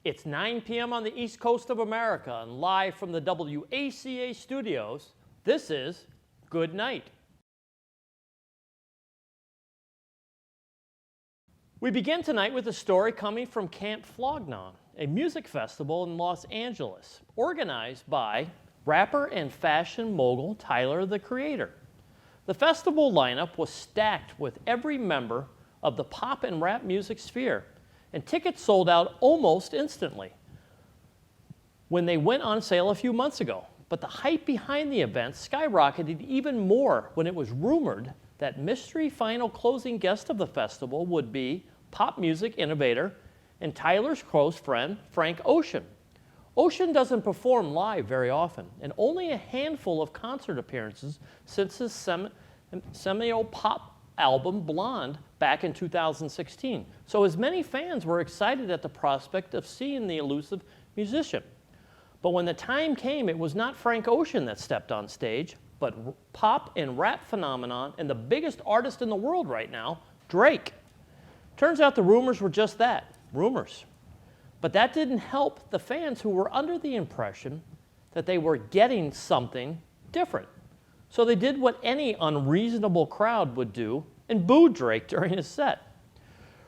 It's 9 p.m. on the East Coast of America, and live from the WACA studios, this is Good Night. We begin tonight with a story coming from Camp Flog Gnaw, a music festival in Los Angeles, organized by rapper and fashion mogul Tyler, the Creator. The festival lineup was stacked with every member of the pop and rap music sphere, and tickets sold out almost instantly when they went on sale a few months ago. But the hype behind the event skyrocketed even more when it was rumored that mystery final closing guest of the festival would be pop music innovator and Tyler's close friend, Frank Ocean. Ocean doesn't perform live very often, and only a handful of concert appearances since his seminal pop album Blonde back in 2016. So as many fans were excited at the prospect of seeing the elusive musician. But when the time came, it was not Frank Ocean that stepped on stage, but pop and rap phenomenon and the biggest artist in the world right now, Drake. Turns out the rumors were just that, rumors. But that didn't help the fans who were under the impression that they were getting something different. So they did what any unreasonable crowd would do and booed Drake during his set.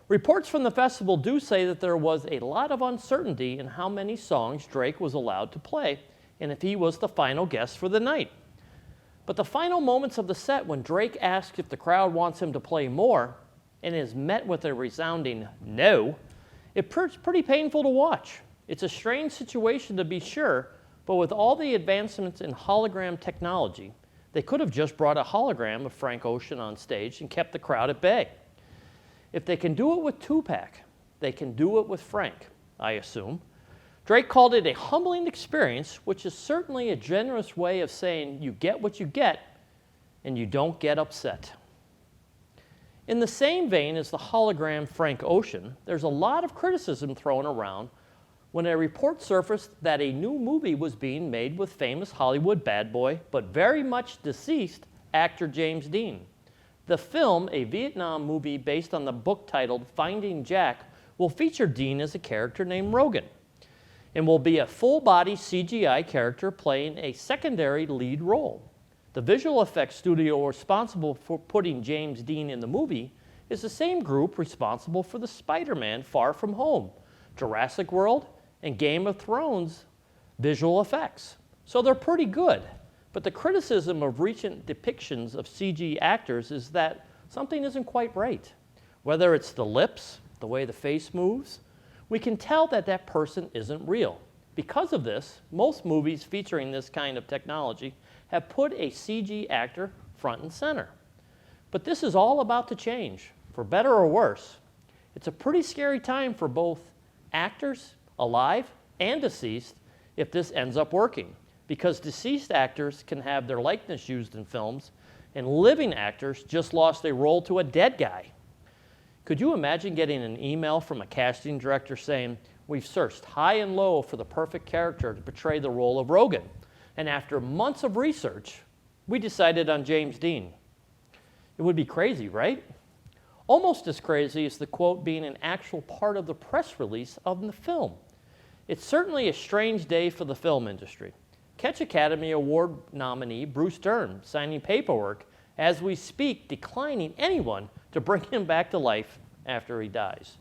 Reports from the festival do say that there was a lot of uncertainty in how many songs Drake was allowed to play and if he was the final guest for the night. But the final moments of the set, when Drake asks if the crowd wants him to play more and is met with a resounding no, it's pretty painful to watch. It's a strange situation to be sure, but with all the advancements in hologram technology, they could have just brought a hologram of Frank Ocean on stage and kept the crowd at bay. If they can do it with Tupac, they can do it with Frank, I assume. Drake called it a humbling experience, which is certainly a generous way of saying you get what you get and you don't get upset. In the same vein as the hologram Frank Ocean, there's a lot of criticism thrown around when a report surfaced that a new movie was being made with famous Hollywood bad boy, but very much deceased, actor James Dean. The film, a Vietnam movie based on the book titled Finding Jack, will feature Dean as a character named Rogan, and will be a full-body CGI character playing a secondary lead role. The visual effects studio responsible for putting James Dean in the movie is the same group responsible for the Spider-Man Far From Home, Jurassic World, and Game of Thrones visual effects. So they're pretty good. But the criticism of recent depictions of CG actors is that something isn't quite right. Whether it's the lips, the way the face moves, we can tell that that person isn't real. Because of this, most movies featuring this kind of technology have put a CG actor front and center. But this is all about to change, for better or worse. It's a pretty scary time for both actors, alive and deceased, if this ends up working, because deceased actors can have their likeness used in films, and living actors just lost a role to a dead guy. Could you imagine getting an email from a casting director saying, "We've searched high and low for the perfect character to portray the role of Rogan, and after months of research, we decided on James Dean"? It would be crazy, right? Almost as crazy as the quote being an actual part of the press release of the film. It's certainly a strange day for the film industry. Catch Academy Award nominee Bruce Dern signing paperwork as we speak, declining anyone to bring him back to life after he dies.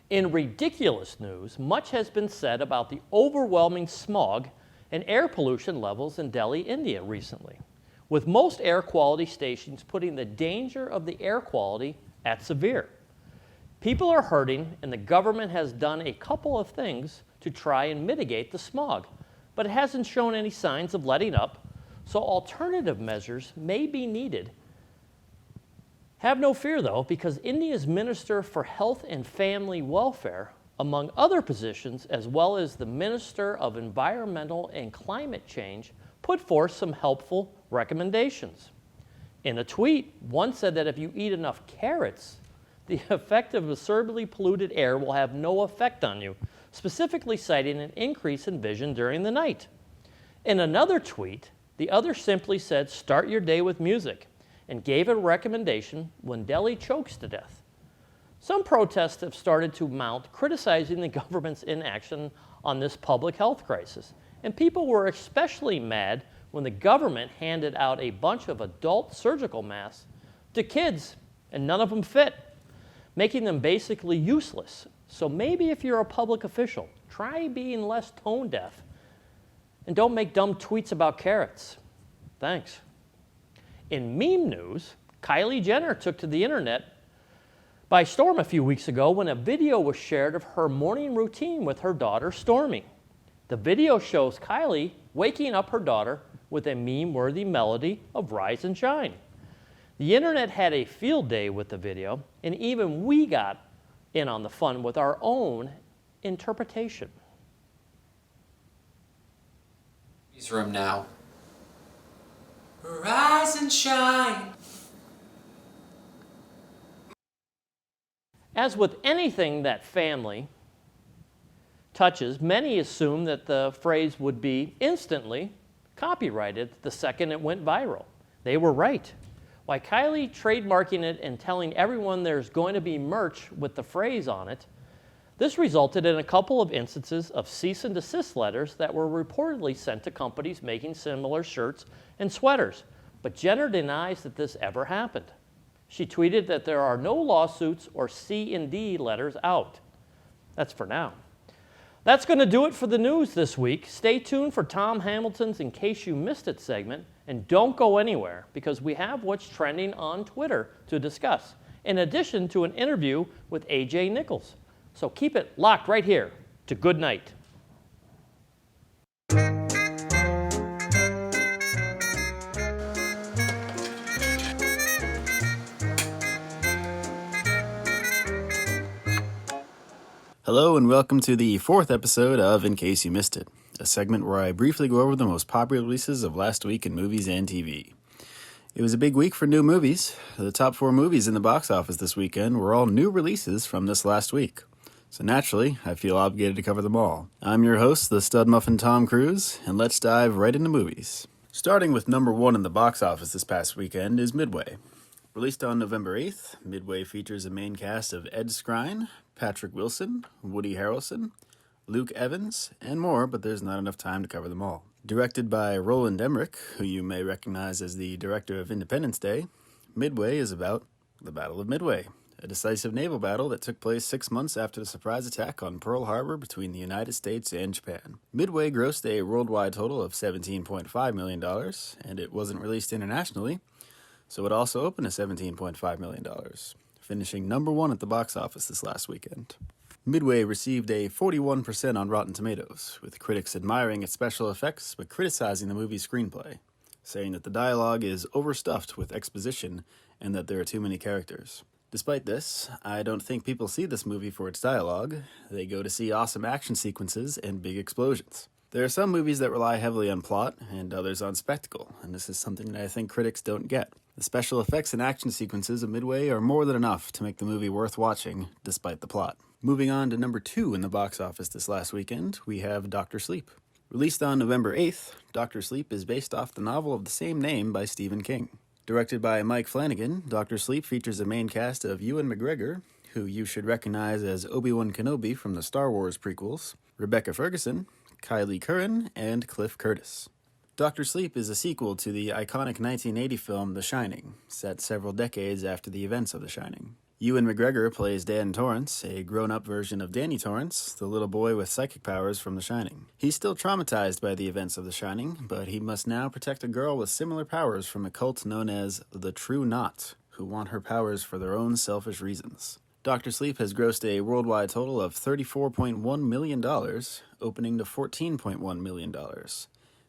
In ridiculous news, much has been said about the overwhelming smog and air pollution levels in Delhi, India recently, with most air quality stations putting the danger of the air quality at severe. People are hurting, and the government has done a couple of things to try and mitigate the smog, but it hasn't shown any signs of letting up, so alternative measures may be needed. Have no fear, though, because India's Minister for Health and Family Welfare, among other positions, as well as the Minister of Environmental and Climate Change, put forth some helpful recommendations. In a tweet, one said that if you eat enough carrots, the effect of absurdly polluted air will have no effect on you, specifically citing an increase in vision during the night. In another tweet, the other simply said, "Start your day with music," and gave a recommendation when Delhi chokes to death. Some protests have started to mount criticizing the government's inaction on this public health crisis. And people were especially mad when the government handed out a bunch of adult surgical masks to kids, and none of them fit, making them basically useless. So maybe if you're a public official, try being less tone deaf and don't make dumb tweets about carrots. Thanks. In meme news, Kylie Jenner took to the internet by storm a few weeks ago when a video was shared of her morning routine with her daughter, Stormi. The video shows Kylie waking up her daughter with a meme-worthy melody of Rise and Shine. The internet had a field day with the video, and even we got in on the fun with our own interpretation. Room now. Rise and shine. As with anything that family touches, many assume that the phrase would be instantly copyrighted the second it went viral. They were right. By Kylie trademarking it and telling everyone there's going to be merch with the phrase on it, this resulted in a couple of instances of cease and desist letters that were reportedly sent to companies making similar shirts and sweaters. But Jenner denies that this ever happened. She tweeted that there are no lawsuits or C&D letters out. That's for now. That's going to do it for the news this week. Stay tuned for Tom Hamilton's In Case You Missed It segment, and don't go anywhere because we have what's trending on Twitter to discuss, in addition to an interview with A.J. Nichols. So keep it locked right here to Good Night. Hello and welcome to the fourth episode of In Case You Missed It, a segment where I briefly go over the most popular releases of last week in movies and TV. It was a big week for new movies. The top 4 movies in the box office this weekend were all new releases from this last week. So naturally, I feel obligated to cover them all. I'm your host, the Stud Muffin Tom Cruise, and let's dive right into movies. Starting with number 1 in the box office this past weekend is Midway. Released on November 8th, Midway features a main cast of Ed Skrein, Patrick Wilson, Woody Harrelson, Luke Evans, and more, but there's not enough time to cover them all. Directed by Roland Emmerich, who you may recognize as the director of Independence Day, Midway is about the Battle of Midway, a decisive naval battle that took place 6 months after the surprise attack on Pearl Harbor between the United States and Japan. Midway grossed a worldwide total of $17.5 million, and it wasn't released internationally, so it also opened at $17.5 million, finishing number 1 at the box office this last weekend. Midway received a 41% on Rotten Tomatoes, with critics admiring its special effects but criticizing the movie's screenplay, saying that the dialogue is overstuffed with exposition and that there are too many characters. Despite this, I don't think people see this movie for its dialogue. They go to see awesome action sequences and big explosions. There are some movies that rely heavily on plot and others on spectacle, and this is something that I think critics don't get. The special effects and action sequences of Midway are more than enough to make the movie worth watching, despite the plot. Moving on to number 2 in the box office this last weekend, we have Dr. Sleep. Released on November 8th, Dr. Sleep is based off the novel of the same name by Stephen King. Directed by Mike Flanagan, Dr. Sleep features a main cast of Ewan McGregor, who you should recognize as Obi-Wan Kenobi from the Star Wars prequels, Rebecca Ferguson, Kylie Curran, and Cliff Curtis. Dr. Sleep is a sequel to the iconic 1980 film The Shining, set several decades after the events of The Shining. Ewan McGregor plays Dan Torrance, a grown-up version of Danny Torrance, the little boy with psychic powers from The Shining. He's still traumatized by the events of The Shining, but he must now protect a girl with similar powers from a cult known as the True Knot, who want her powers for their own selfish reasons. Dr. Sleep has grossed a worldwide total of $34.1 million, opening to $14.1 million,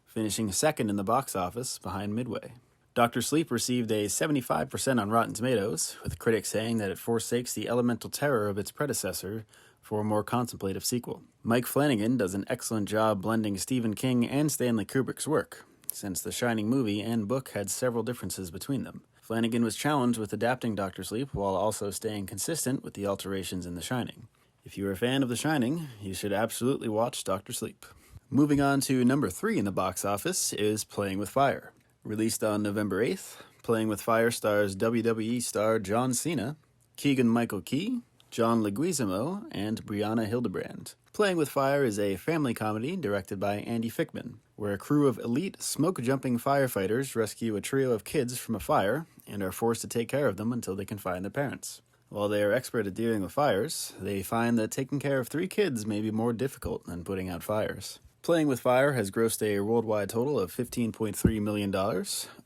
finishing second in the box office behind Midway. Dr. Sleep received a 75% on Rotten Tomatoes, with critics saying that it forsakes the elemental terror of its predecessor for a more contemplative sequel. Mike Flanagan does an excellent job blending Stephen King and Stanley Kubrick's work, since the Shining movie and book had several differences between them. Flanagan was challenged with adapting Dr. Sleep while also staying consistent with the alterations in The Shining. If you're a fan of The Shining, you should absolutely watch Dr. Sleep. Moving on to number 3 in the box office is Playing with Fire. Released on November 8th, Playing with Fire stars WWE star John Cena, Keegan-Michael Key, John Leguizamo, and Brianna Hildebrand. Playing with Fire is a family comedy directed by Andy Fickman, where a crew of elite, smoke-jumping firefighters rescue a trio of kids from a fire and are forced to take care of them until they can find their parents. While they are expert at dealing with fires, they find that taking care of 3 kids may be more difficult than putting out fires. Playing with Fire has grossed a worldwide total of $15.3 million,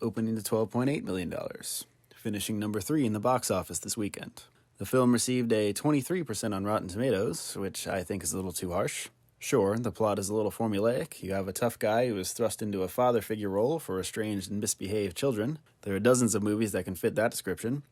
opening to $12.8 million, finishing number 3 in the box office this weekend. The film received a 23% on Rotten Tomatoes, which I think is a little too harsh. Sure, the plot is a little formulaic. You have a tough guy who is thrust into a father figure role for estranged and misbehaved children. There are dozens of movies that can fit that description.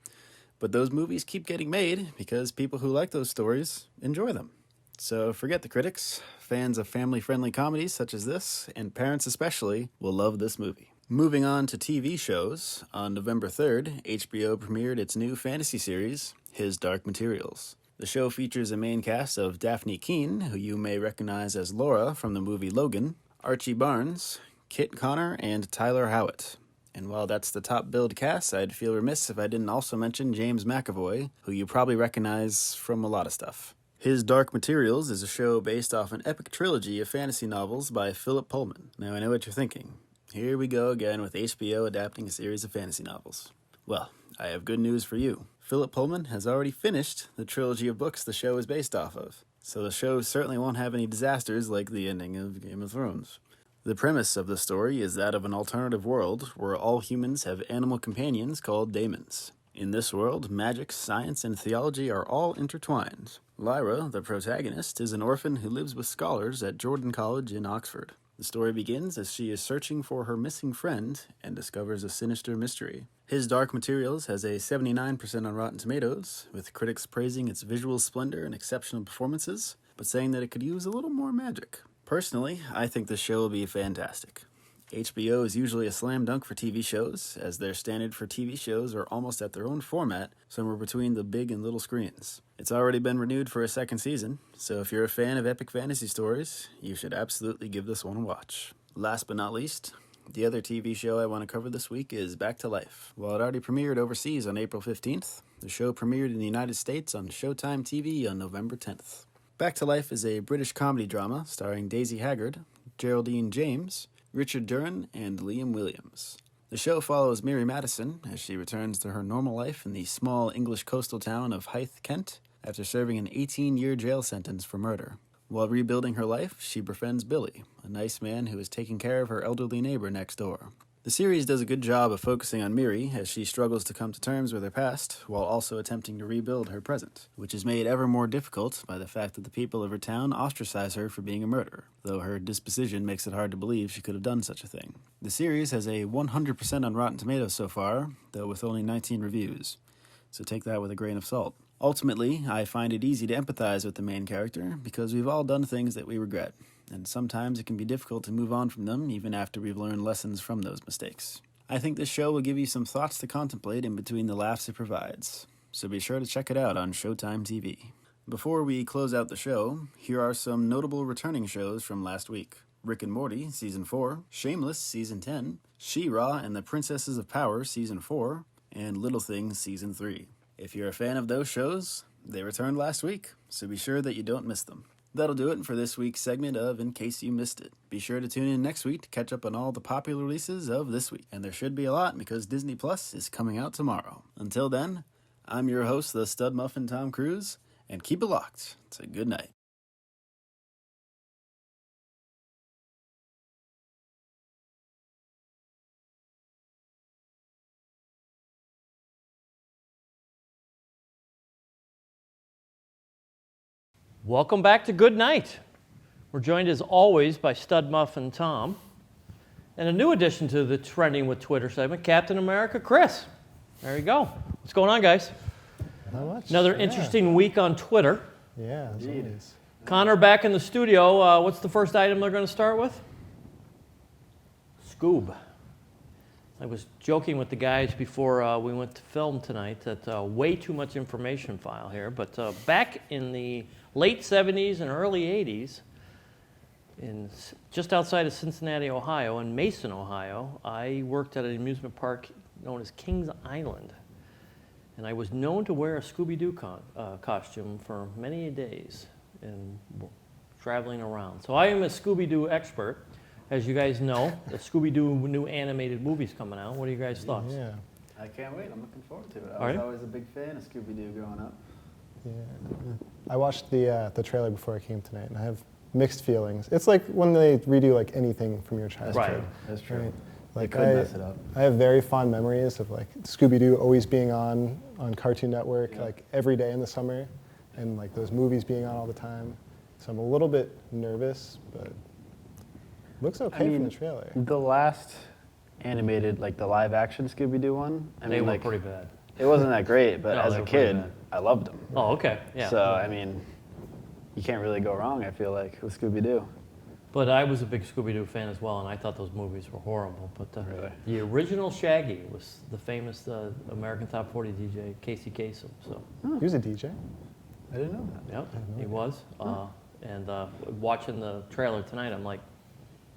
But those movies keep getting made because people who like those stories enjoy them. So forget the critics. Fans of family-friendly comedies such as this, and parents especially, will love this movie. Moving on to TV shows, on November 3rd, HBO premiered its new fantasy series, His Dark Materials. The show features a main cast of Daphne Keane, who you may recognize as Laura from the movie Logan, Archie Barnes, Kit Connor, and Tyler Howitt. And while that's the top billed cast, I'd feel remiss if I didn't also mention James McAvoy, who you probably recognize from a lot of stuff. His Dark Materials is a show based off an epic trilogy of fantasy novels by Philip Pullman. Now I know what you're thinking. Here we go again with HBO adapting a series of fantasy novels. Well, I have good news for you. Philip Pullman has already finished the trilogy of books the show is based off of, so the show certainly won't have any disasters like the ending of Game of Thrones. The premise of the story is that of an alternative world where all humans have animal companions called daemons. In this world, magic, science, and theology are all intertwined. Lyra, the protagonist, is an orphan who lives with scholars at Jordan College in Oxford. The story begins as she is searching for her missing friend and discovers a sinister mystery. His Dark Materials has a 79% on Rotten Tomatoes, with critics praising its visual splendor and exceptional performances, but saying that it could use a little more magic. Personally, I think this show will be fantastic. HBO is usually a slam dunk for TV shows, as their standard for TV shows are almost at their own format, somewhere between the big and little screens. It's already been renewed for a second season, so if you're a fan of epic fantasy stories, you should absolutely give this one a watch. Last but not least, the other TV show I want to cover this week is Back to Life. While it already premiered overseas on April 15th, the show premiered in the United States on Showtime TV on November 10th. Back to Life is a British comedy drama starring Daisy Haggard, Geraldine James, Richard Duran, and Liam Williams. The show follows Mary Madison as she returns to her normal life in the small English coastal town of Hythe, Kent, after serving an 18-year jail sentence for murder. While rebuilding her life, she befriends Billy, a nice man who is taking care of her elderly neighbor next door. The series does a good job of focusing on Miri as she struggles to come to terms with her past while also attempting to rebuild her present, which is made ever more difficult by the fact that the people of her town ostracize her for being a murderer, though her disposition makes it hard to believe she could have done such a thing. The series has a 100% on Rotten Tomatoes so far, though with only 19 reviews, so take that with a grain of salt. Ultimately, I find it easy to empathize with the main character because we've all done things that we regret, and sometimes it can be difficult to move on from them even after we've learned lessons from those mistakes. I think this show will give you some thoughts to contemplate in between the laughs it provides, so be sure to check it out on Showtime TV. Before we close out the show, here are some notable returning shows from last week. Rick and Morty, Season 4, Shameless, Season 10, She-Ra and the Princesses of Power, Season 4, and Little Things, Season 3. If you're a fan of those shows, they returned last week, so be sure that you don't miss them. That'll do it for this week's segment of In Case You Missed It. Be sure to tune in next week to catch up on all the popular releases of this week. And there should be a lot because Disney Plus is coming out tomorrow. Until then, I'm your host, the Stud Muffin Tom Cruise, and keep it locked. It's a good night. Welcome back to Good Night. We're joined as always by Stud Muffin Tom, and a new addition to the Trending with Twitter segment, Captain America Chris. There you go. What's going on, guys? Not much. Another interesting week on Twitter. Yeah, as always. Connor back in the studio. What's the first item they're going to start with? Scoob. I was joking with the guys before we went to film tonight that way too much information file here, but back in the late 70s and early 80s, just outside of Cincinnati, Ohio, in Mason, Ohio, I worked at an amusement park known as Kings Island. and I was known to wear a Scooby-Doo costume for many days and traveling around. So I am a Scooby-Doo expert. As you guys know, the Scooby-Doo new animated movie's coming out. What are you guys' thoughts? Yeah. I can't wait. I'm looking forward to it. Are I was you? always a big fan of Scooby-Doo growing up. Yeah. I watched the trailer before I came tonight, and I have mixed feelings. It's like when they redo like anything from your childhood. Right. That's true. Right. They Like could mess it up. I have very fond memories of like Scooby-Doo always being on Cartoon Network Yeah. like every day in the summer, and like those movies being on all the time. So I'm a little bit nervous, but looks okay from the trailer. The last animated, like the live action Scooby-Doo one, I They mean, were like, pretty bad. it wasn't that great, but No, as they a were pretty kid, bad. I loved them. Oh, okay, yeah. So, I mean, you can't really go wrong, I feel like, with Scooby-Doo. But I was a big Scooby-Doo fan as well, and I thought those movies were horrible. But Really? the original Shaggy was the famous American Top 40 DJ, Casey Kasem. So, He was a DJ. I didn't know that. yep, he was. And watching the trailer tonight, I'm like,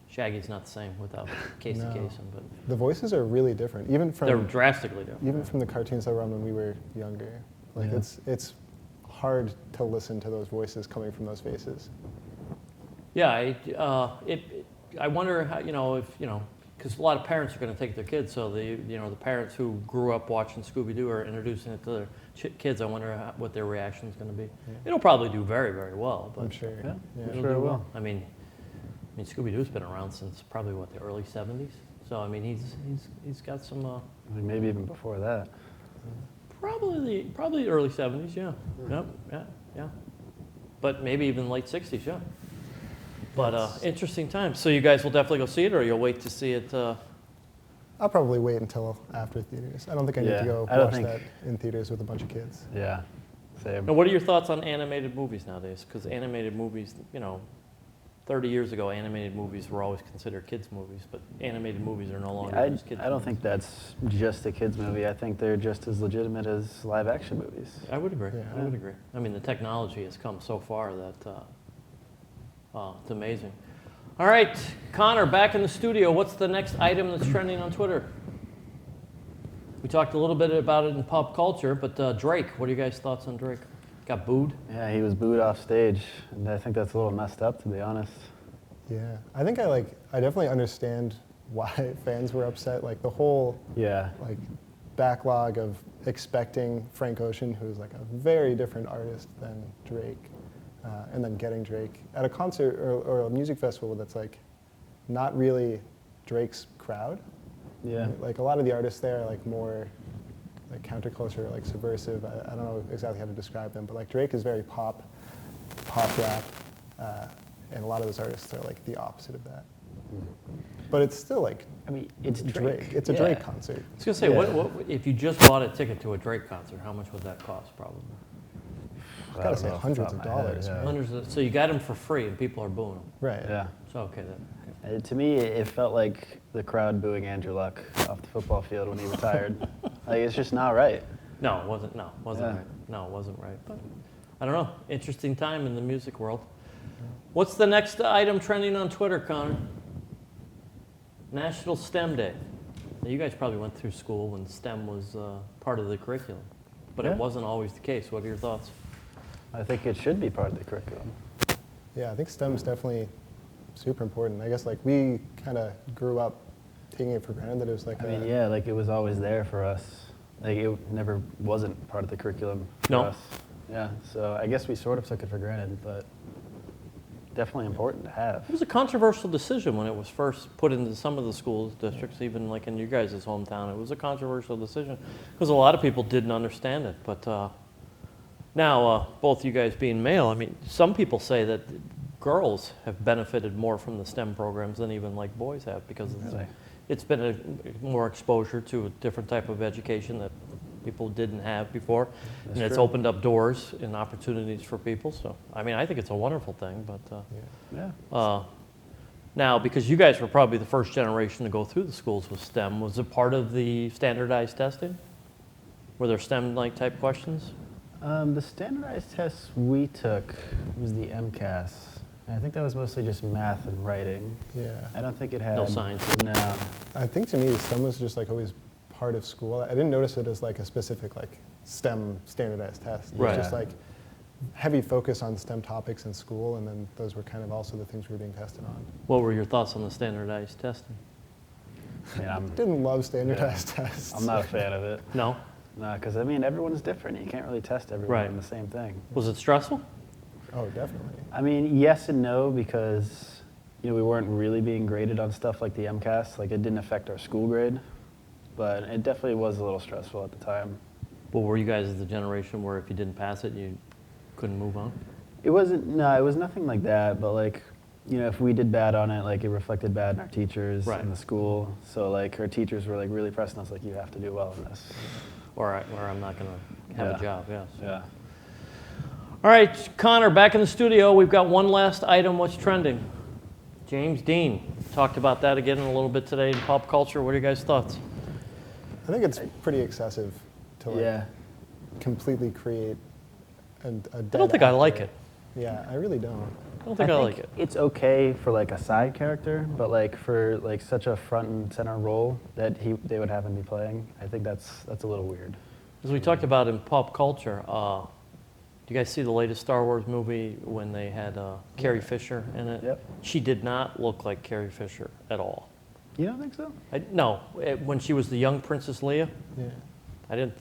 Shaggy's not the same without Casey No. Kasem. But The voices are really different, even they're from drastically different. the cartoons that were on when we were younger. Like Yeah. it's hard to listen to those voices coming from those faces. Yeah, I wonder how, because a lot of parents are going to take their kids, so the parents who grew up watching Scooby-Doo are introducing it to their kids. I wonder what their reaction is going to be. It'll probably do very, very well. But I'm sure. Yeah, Yeah. I'm sure it will. I mean, Scooby-Doo's been around since probably the early '70s. So I mean, he's got some I mean, maybe even before that. probably the early '70s. Yeah, yep, yeah. But maybe even late '60s. Yeah. But interesting times. So you guys will definitely go see it, or you'll wait to see it? I'll probably wait until after theaters. I don't think I need Yeah, to go I don't watch think- that in theaters with a bunch of kids. Yeah, same. Now, what are your thoughts on animated movies nowadays? Because animated movies, 30 years ago, animated movies were always considered kids' movies, but animated movies are no longer just kids' I don't movies. think that's just a kid's movie. I think they're just as legitimate as live action movies. I would agree. Yeah. I would agree. I mean, the technology has come so far that it's amazing. All right, Connor, back in the studio. What's the next item that's trending on Twitter? We talked a little bit about it in pop culture, but Drake, what are you guys' thoughts on Drake? Got booed? Yeah, he was booed off stage, and I think that's a little messed up, to be honest. Yeah, I think I definitely understand why fans were upset. Like the whole Yeah, like backlog of expecting Frank Ocean, who's like a very different artist than Drake, and then getting Drake at a concert or a music festival that's like not really Drake's crowd. yeah. Like a lot of the artists there are like more like counterculture, like subversive. I don't know exactly how to describe them, but like Drake is very pop rap, and a lot of those artists are like the opposite of that. But it's still like I mean, it's Drake. It's a Yeah. Drake concert. I was gonna say, Yeah. what if you just bought a ticket to a Drake concert? How much would that cost? Probably I Gotta don't say know off the hundreds top of my head, dollars, yeah. right? hundreds. So you got him for free, and people are booing him. Right. Yeah. So okay, then. To me, it felt like the crowd booing Andrew Luck off the football field when he retired. Like, it's just not right. No, it wasn't. No, it wasn't Yeah. right. No, it wasn't right. But I don't know. Interesting time in the music world. What's the next item trending on Twitter, Connor? National STEM Day. Now, you guys probably went through school when STEM was part of the curriculum, but Yeah. it wasn't always the case. What are your thoughts? I think it should be part of the curriculum. Yeah, I think STEM's definitely super important. I guess like we kind of grew up taking it for granted that it was like I mean, yeah, like it was always there for us. Like it never wasn't part of the curriculum for No. us. Yeah, so I guess we sort of took it for granted, but definitely important to have. It was a controversial decision when it was first put into some of the school districts, even like in your guys' hometown. It was a controversial decision because a lot of people didn't understand it. But now, both you guys being male, I mean, some people say that girls have benefited more from the STEM programs than even like boys have because Really? it's been a more exposure to a different type of education that people didn't have before, That's and it's true. opened up doors and opportunities for people. So, I mean, I think it's a wonderful thing, but. Yeah. Now, because you guys were probably the first generation to go through the schools with STEM, was it part of the standardized testing? Were there STEM-like type questions? The standardized tests we took was the MCAS. And I think that was mostly just math and writing. Yeah. I don't think it had No science. No. I think to me STEM was just like always part of school. I didn't notice it as like a specific like STEM standardized tests. It Right. was just like heavy focus on STEM topics in school, and then those were kind of also the things we were being tested on. What were your thoughts on the standardized testing? Yeah, Didn't love standardized tests. I'm not a fan of it. No? No, because I mean, everyone's different. You can't really test everyone Right. on the same thing. Was it stressful? Oh, definitely. I mean, yes and no, because we weren't really being graded on stuff like the MCAS. Like, it didn't affect our school grade, but it definitely was a little stressful at the time. Well, were you guys the generation where if you didn't pass it, you couldn't move on? It wasn't. No, it was nothing like that. But like, if we did bad on it, like it reflected bad in our teachers Right. in the school. So like, our teachers were like really pressing us, like, you have to do well in this. Or I'm not going to have Yeah. a job, yes. Yeah. All right, Connor, back in the studio. We've got one last item. What's trending? James Dean. Talked about that again a little bit today in pop culture. What are your guys' thoughts? I think it's pretty excessive to like Yeah. completely create a dead I don't think I like actor. it. Yeah, I really don't. I don't think I like it. It's okay for like a side character, but like for like such a front and center role that they would have him be playing, I think that's a little weird. As we talked about in pop culture, do you guys see the latest Star Wars movie when they had Carrie Fisher in it? Yep. She did not look like Carrie Fisher at all. You don't think so? No, when she was the young Princess Leia, Yeah. I didn't.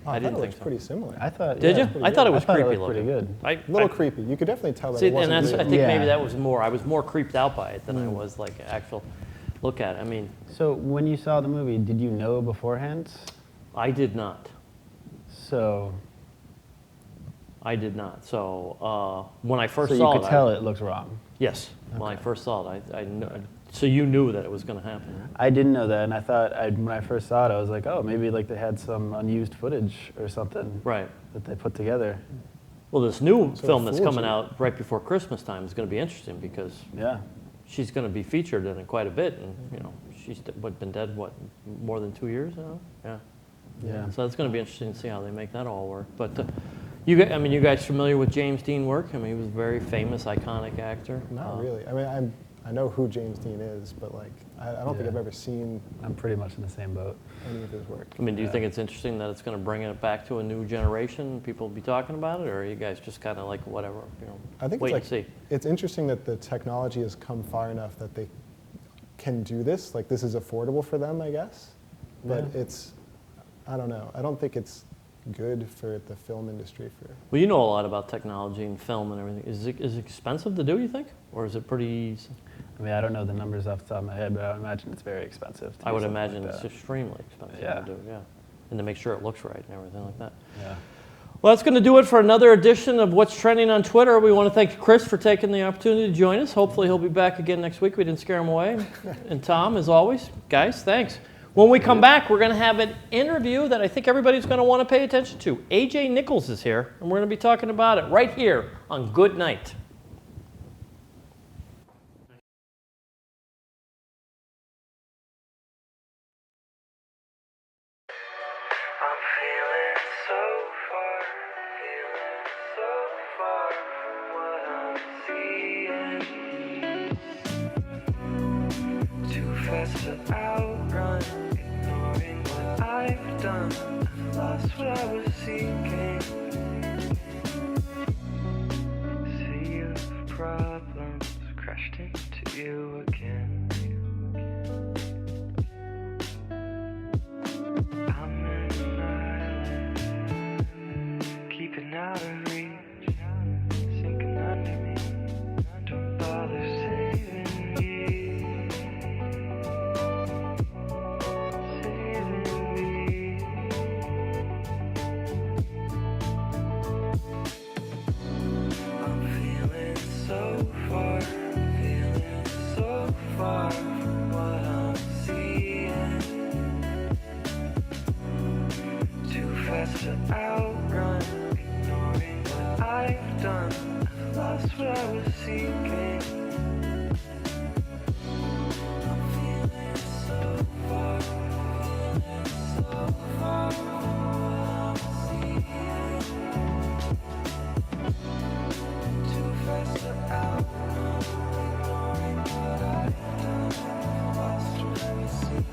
Oh, I I didn't thought it think looked so. pretty similar. I thought. Did yeah, you? pretty I thought it good. was I thought creepy it looked looking. pretty good. A little creepy. You could definitely tell that See, it wasn't and that's, I real. think Yeah. maybe that was more. I was more creeped out by it than I was like actual look at it. I mean, So when you saw the movie, did you know beforehand? I did not. So I did not. So when I first so you saw could it, tell it looks wrong. Yes, when I first saw it, I knew. So you knew that it was going to happen. I didn't know that, and I thought when I first saw it, I was like, oh, maybe like they had some unused footage or something Right. that they put together. Well, this new So film it that's fools coming you. out right before Christmas time is going to be interesting because Yeah. she's going to be featured in it quite a bit, and she's been dead more than 2 years now. Yeah. Yeah. So it's going to be interesting to see how they make that all work. But you guys familiar with James Dean work? I mean, he was a very famous, iconic actor. Not really. I mean, I know who James Dean is, but like, I don't think Yeah. I've ever seen I'm pretty much in the same boat. any of his work. I mean, do you Yeah. think it's interesting that it's going to bring it back to a new generation? People will be talking about it, or are you guys just kind of like whatever? I think wait it's like and see. it's interesting that the technology has come far enough that they can do this. Like, this is affordable for them, I guess. But Yeah. Mm-hmm. I don't know. I don't think it's good for the film industry. Well, you know a lot about technology and film and everything. Is it expensive to do, you think? Or is it pretty easy? I mean, I don't know the numbers off the top of my head, but I would imagine it's very expensive. To I do would something imagine like it's that. extremely expensive Yeah. to do, yeah. And to make sure it looks right and everything like that. Yeah. Well, that's going to do it for another edition of What's Trending on Twitter. We want to thank Chris for taking the opportunity to join us. Hopefully he'll be back again next week. We didn't scare him away. And Tom, as always, guys, thanks. When we come back, we're going to have an interview that I think everybody's going to want to pay attention to. AJ Nichols is here, and we're going to be talking about it right here on Good Night. I'm feeling so far from what I'm seeing. Too fast to outrun, ignoring what I've done. I've lost what I was seeking. Sea of problems crashed into you again. I'm an island, keeping out of reach, sinking under me. Don't bother saving me, saving me. I'm feeling so far from what I'm seeing. Too fast to outrun, ignoring what I've done. I've lost what I was seeking. I'm feeling so far from what I'm seeing. Too fast to outrun, ignoring what I've done. I've lost what I was seeking.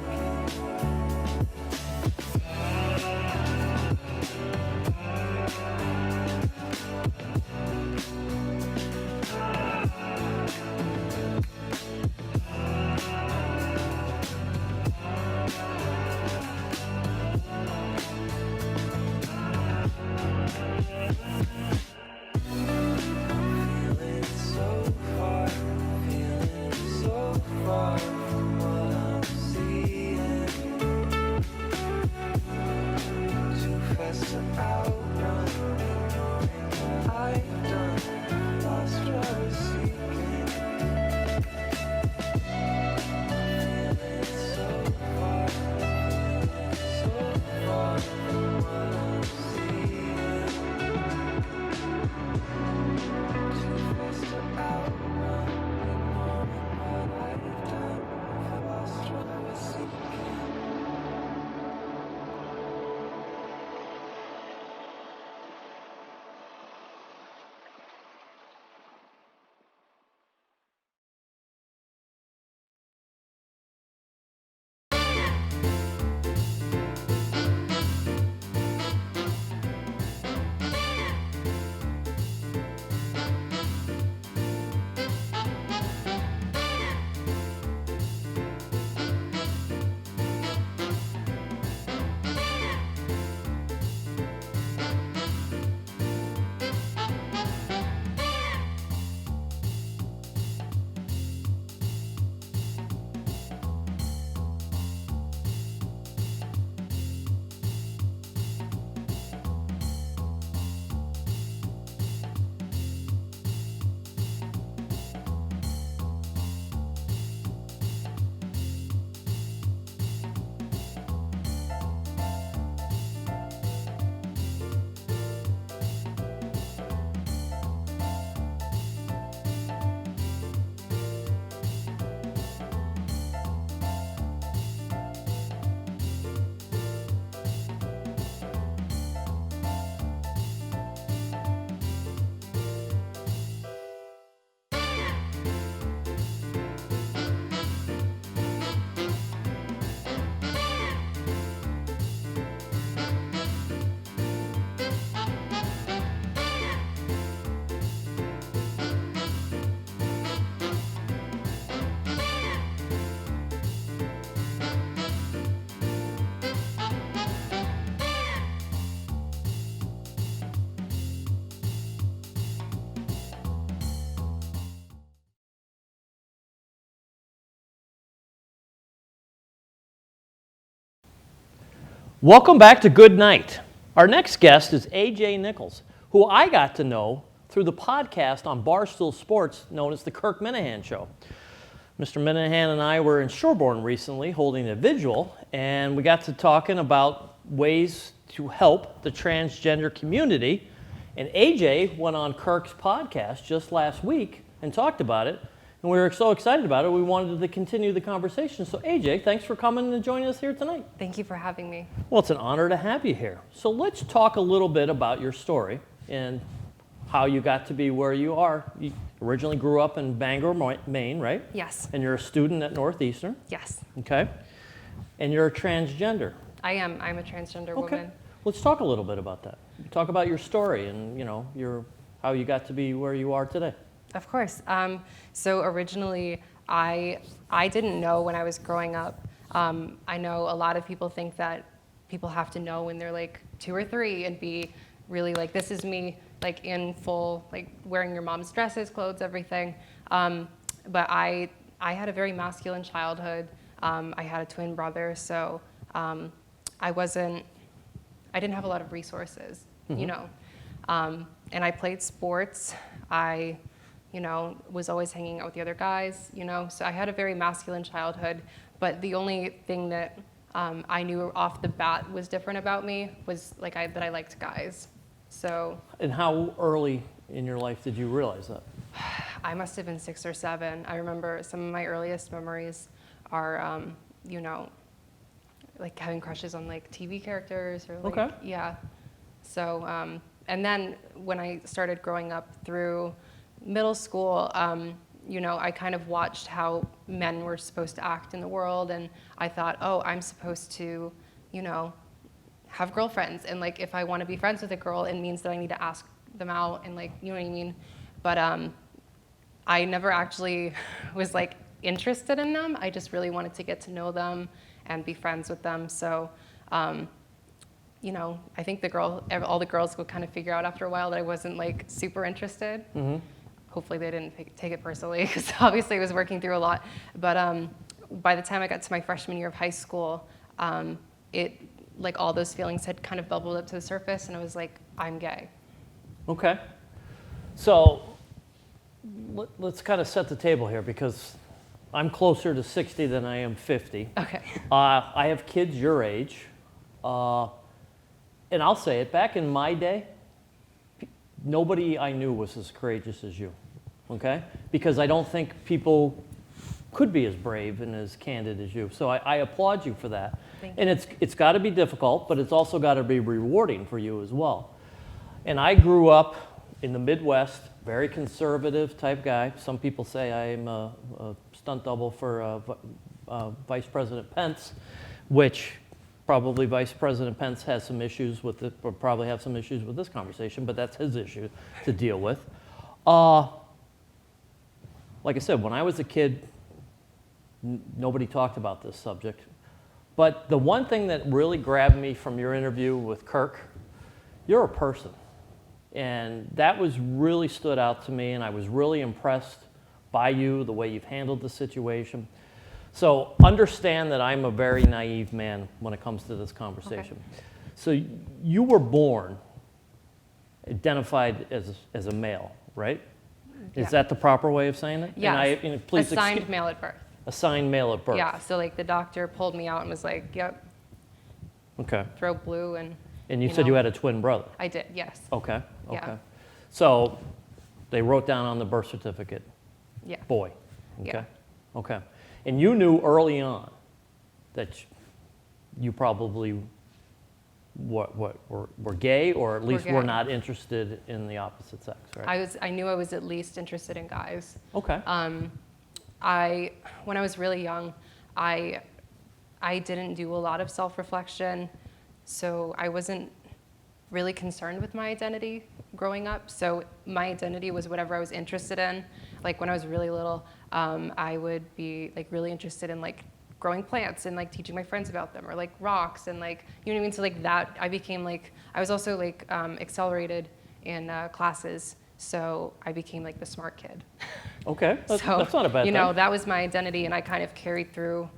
Welcome back to Good Night. Our next guest is AJ Nichols, who I got to know through the podcast on Barstool Sports known as The Kirk Minahan Show. Mr. Minahan and I were in Sherborne recently holding a vigil, and we got to talking about ways to help the transgender community. And AJ went on Kirk's podcast just last week and talked about it, and we were so excited about it, we wanted to continue the conversation. So AJ, thanks for coming and joining us here tonight. Thank you for having me. Well, it's an honor to have you here. So let's talk a little bit about your story and how you got to be where you are. You originally grew up in Bangor, Maine, right? Yes. And you're a student at Northeastern, Yes. okay? And you're a transgender. I am. I'm a transgender Okay. woman. Let's talk a little bit about that. Talk about your story and, how you got to be where you are today. Of course. So originally, I didn't know when I was growing up. I know a lot of people think that people have to know when they're like 2 or 3 and be really like, this is me, like in full, like wearing your mom's dresses, clothes, everything. But I had a very masculine childhood. I had a twin brother, so I didn't have a lot of resources, and I played sports. I, was always hanging out with the other guys, so I had a very masculine childhood. But the only thing that I knew off the bat was different about me was that I liked guys. So And how early in your life did you realize that? I must have been 6 or 7. I remember some of my earliest memories are, like having crushes on like TV characters or like, Okay. yeah. So, and then when I started growing up through middle school, I kind of watched how men were supposed to act in the world, and I thought, oh, I'm supposed to, have girlfriends, and like if I want to be friends with a girl, it means that I need to ask them out, and like, you know what I mean? But I never actually was like interested in them. I just really wanted to get to know them and be friends with them. So, I think all the girls would kind of figure out after a while that I wasn't like super interested. Mm-hmm. Hopefully they didn't take it personally, because obviously I was working through a lot. But by the time I got to my freshman year of high school, like all those feelings had kind of bubbled up to the surface, and I was like, I'm gay. Okay. So let's kind of set the table here, because I'm closer to 60 than I am 50. Okay. I have kids your age. And I'll say it, back in my day, nobody I knew was as courageous as you, okay? Because I don't think people could be as brave and as candid as you. So I applaud you for that. Thank And it's got to be difficult, but it's also got to be rewarding for you as well. And I grew up in the Midwest, very conservative type guy. Some people say I'm a stunt double for Vice President Pence, which probably Vice President Pence has some issues with it, or probably have some issues with this conversation, but that's his issue to deal with. Like I said, when I was a kid, nobody talked about this subject. But the one thing that really grabbed me from your interview with Kirk, you're a person. And that really stood out to me, and I was really impressed by you, the way you've handled the situation. So understand that I'm a very naive man when it comes to this conversation. Okay. So you were born identified as a male, right? Yeah. Is that the proper way of saying it? Yes. And please Assigned male at birth. Assigned male at birth. Yeah, so like the doctor pulled me out and was like, yep, Okay. throat blue, and And you said you had a twin brother. I did, yes. Okay. Okay. Yeah. So they wrote down on the birth certificate, Yeah. boy. Okay. Yeah. Okay. And you knew early on that you probably were gay, or at least were gay. not interested in the opposite sex, right? I knew I was at least interested in guys. Okay. When I was really young, I didn't do a lot of self-reflection, so I wasn't really concerned with my identity growing up. So my identity was whatever I was interested in. Like when I was really little, I would be like really interested in like growing plants and like teaching my friends about them, or like rocks and like, you know what I mean? So like that, I became like, I was also like accelerated in classes. So I became like the smart kid. Okay. That's So, not a bad thing. that was my identity, and I kind of carried through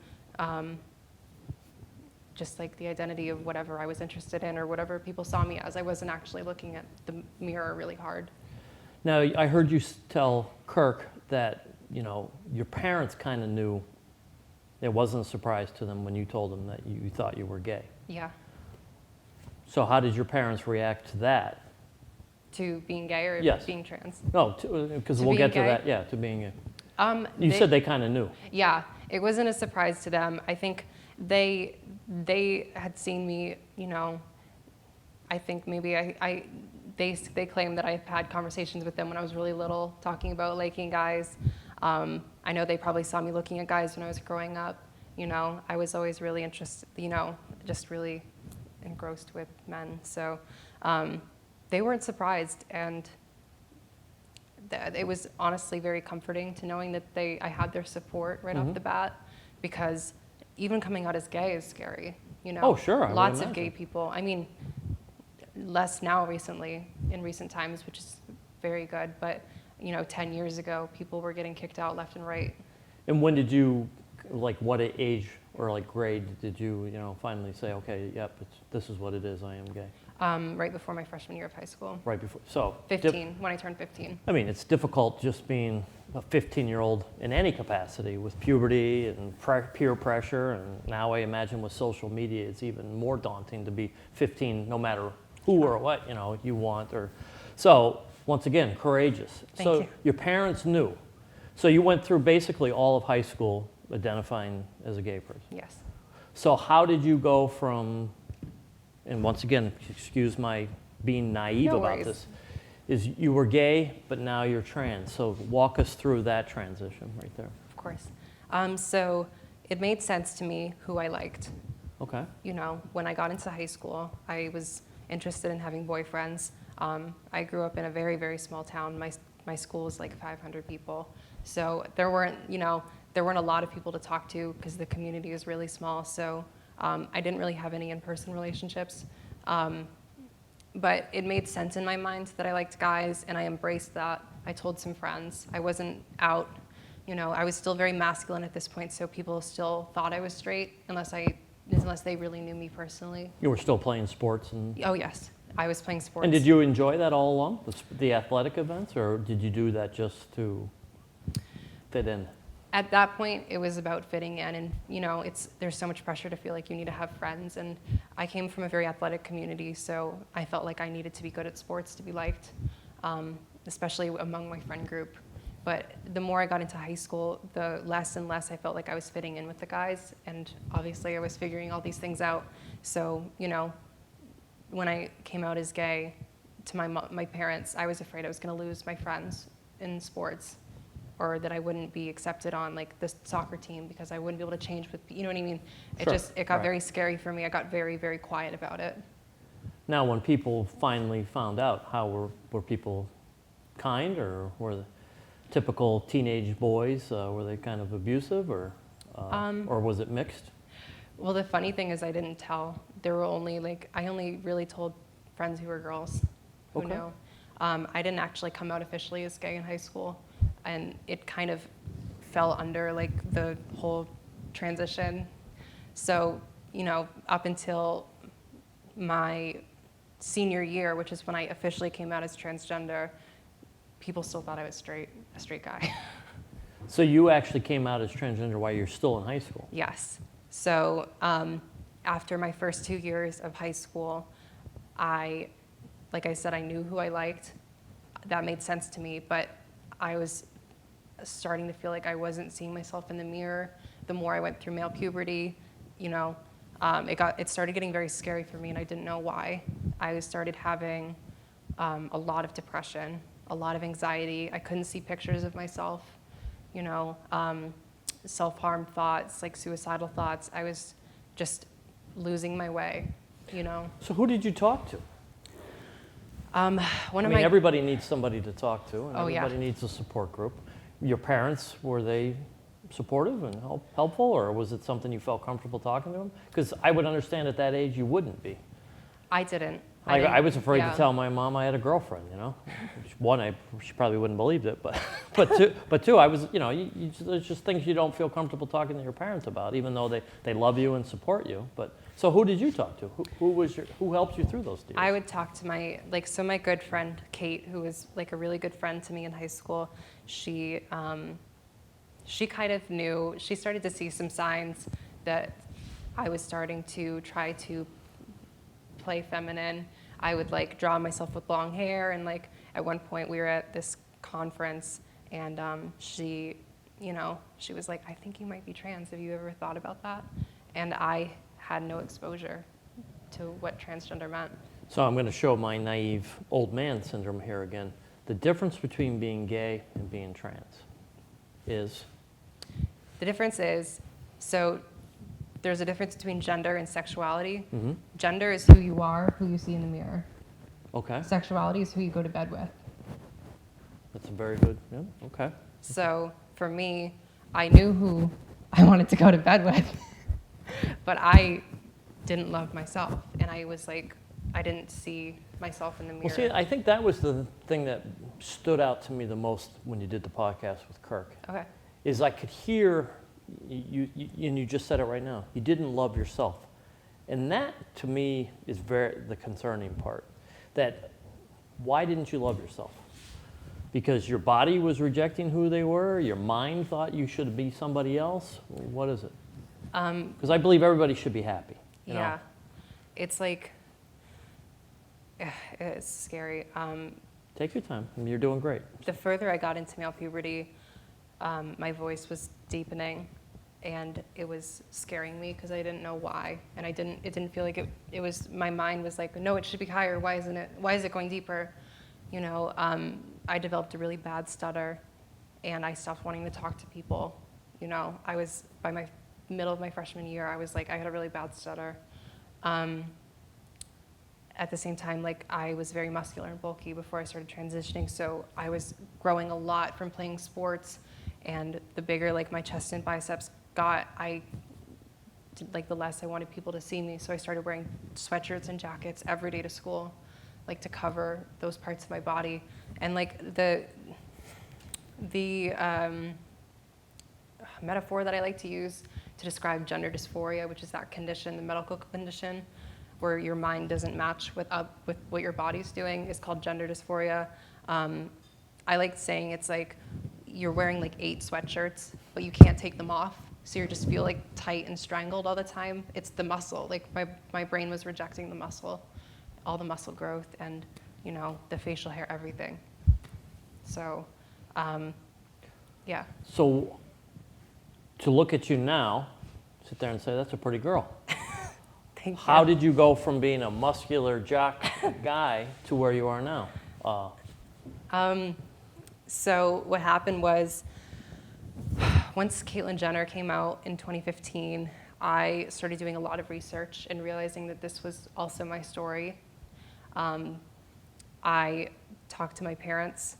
just like the identity of whatever I was interested in or whatever people saw me as. I wasn't actually looking at the mirror really hard. Now, I heard you tell Kirk that, your parents kind of knew. It wasn't a surprise to them when you told them that you thought you were gay. Yeah. So how did your parents react to that? To being gay or Yes. being trans? No, because To we'll get to being that. gay? Yeah, to being gay. You said they kind of knew. Yeah, it wasn't a surprise to them. I think they had seen me, I think maybe they claim that I've had conversations with them when I was really little, talking about liking guys. I know they probably saw me looking at guys when I was growing up. I was always really interested, just really engrossed with men. So they weren't surprised, and it was honestly very comforting to knowing that I had their support right off the bat, because even coming out as gay is scary. Oh, sure, I would lots of imagine. gay people. I mean, less now recently, in recent times, which is very good. But 10 years ago, people were getting kicked out left and right. And when did you, what age or grade did you, finally say, okay, yep, this is what it is, I am gay? Right before my freshman year of high school. Right before, so. 15, when I turned 15. I mean, it's difficult just being a 15-year-old in any capacity with puberty and peer pressure, and now I imagine with social media, it's even more daunting to be 15, no matter who or what you want. So once again, courageous. Thank So you. your parents knew. So you went through basically all of high school identifying as a gay person. Yes. So how did you go from, and once again, excuse my being naive No about worries. this, is you were gay, but now you're trans. So walk us through that transition right there. Of course. So it made sense to me who I liked. Okay. When I got into high school, I was interested in having boyfriends. I grew up in a very, very small town. My school was like 500 people. So there weren't a lot of people to talk to because the community is really small. So I didn't really have any in-person relationships. But it made sense in my mind that I liked guys, and I embraced that. I told some friends. I wasn't out. I was still very masculine at this point, so people still thought I was straight unless they really knew me personally. You were still playing sports and. Oh, yes. I was playing sports. And did you enjoy that all along, the athletic events, or did you do that just to fit in? At that point, it was about fitting in, and there's so much pressure to feel like you need to have friends. And I came from a very athletic community, so I felt like I needed to be good at sports to be liked, especially among my friend group. But the more I got into high school, the less and less I felt like I was fitting in with the guys, and obviously I was figuring all these things out. So when I came out as gay to my parents, I was afraid I was going to lose my friends in sports, or that I wouldn't be accepted on the soccer team because I wouldn't be able to change with, you know what I mean? Sure, It got right. very scary for me. I got very, very quiet about it. Now, when people finally found out, how were people kind, or were the typical teenage boys, were they kind of abusive, or was it mixed? Well, the funny thing is I didn't tell. There were I only really told friends who were girls who Okay. knew. I didn't actually come out officially as gay in high school, and it kind of fell under the whole transition. So, up until my senior year, which is when I officially came out as transgender, people still thought I was a straight guy. So you actually came out as transgender while you're still in high school? Yes. So after my first 2 years of high school, like I said, I knew who I liked. That made sense to me, but I was starting to feel like I wasn't seeing myself in the mirror. The more I went through male puberty, it started getting very scary for me, and I didn't know why. I started having a lot of depression, a lot of anxiety. I couldn't see pictures of myself, self-harm thoughts, suicidal thoughts. I was just losing my way, So who did you talk to? Everybody needs somebody to talk to, and Oh, yeah. everybody needs a support group. Your parents, were they supportive and helpful, or was it something you felt comfortable talking to them? Because I would understand at that age you wouldn't be. I didn't. I was afraid yeah. to tell my mom I had a girlfriend, you know. One, she probably wouldn't believed it, but but two, I was, you know, there's just things you don't feel comfortable talking to your parents about, even though they love you and support you. But so who did you talk to? Who helped you through those deals? I would talk to my good friend Kate, who was like a really good friend to me in high school. She kind of knew. She started to see some signs that I was starting to try to play feminine. I would like draw myself with long hair, and like at one point we were at this conference, and she was like, "I think you might be trans. Have you ever thought about that?" And I had no exposure to what transgender meant. So I'm going to show my naive old man syndrome here again. The difference between being gay and being trans is? The difference is, so there's a difference between gender and sexuality. Mm-hmm. Gender is who you are, who you see in the mirror. Okay. Sexuality is who you go to bed with. That's a very good, yeah, okay. So for me, I knew who I wanted to go to bed with, but I didn't love myself. And I was like, I didn't see myself in the mirror. Well, see, I think that was the thing that stood out to me the most when you did the podcast with Kirk. Okay. Is I could hear, you and you just said it right now, you didn't love yourself. And that, to me, is the concerning part. That, why didn't you love yourself? Because your body was rejecting who they were? Your mind thought you should be somebody else? What is it? Because I believe everybody should be happy. You Yeah. know? It's like, it's scary. Take your time. You're doing great. The further I got into male puberty, my voice was deepening, and it was scaring me because I didn't know why, and it didn't feel like it was. My mind was like, no, it should be higher. Why is it going deeper? You know, I developed a really bad stutter, and I stopped wanting to talk to people. You know, I was by my middle of my freshman year, I was like, I had a really bad stutter. At the same time, like, I was very muscular and bulky before I started transitioning, so I was growing a lot from playing sports, and the bigger like my chest and biceps got, the less I wanted people to see me, so I started wearing sweatshirts and jackets every day to school, like to cover those parts of my body. And like the metaphor that I like to use to describe gender dysphoria, which is that condition, the medical condition, where your mind doesn't match with what your body's doing, is called gender dysphoria. I like saying it's like you're wearing like 8 sweatshirts, but you can't take them off, so you just feel like tight and strangled all the time. It's the muscle. Like my brain was rejecting the muscle, all the muscle growth, and you know, the facial hair, everything. So, yeah. So, to look at you now, sit there and say, that's a pretty girl. Thank you. How did you go from being a muscular jock guy to where you are now? So what happened was, once Caitlyn Jenner came out in 2015, I started doing a lot of research and realizing that this was also my story. I talked to my parents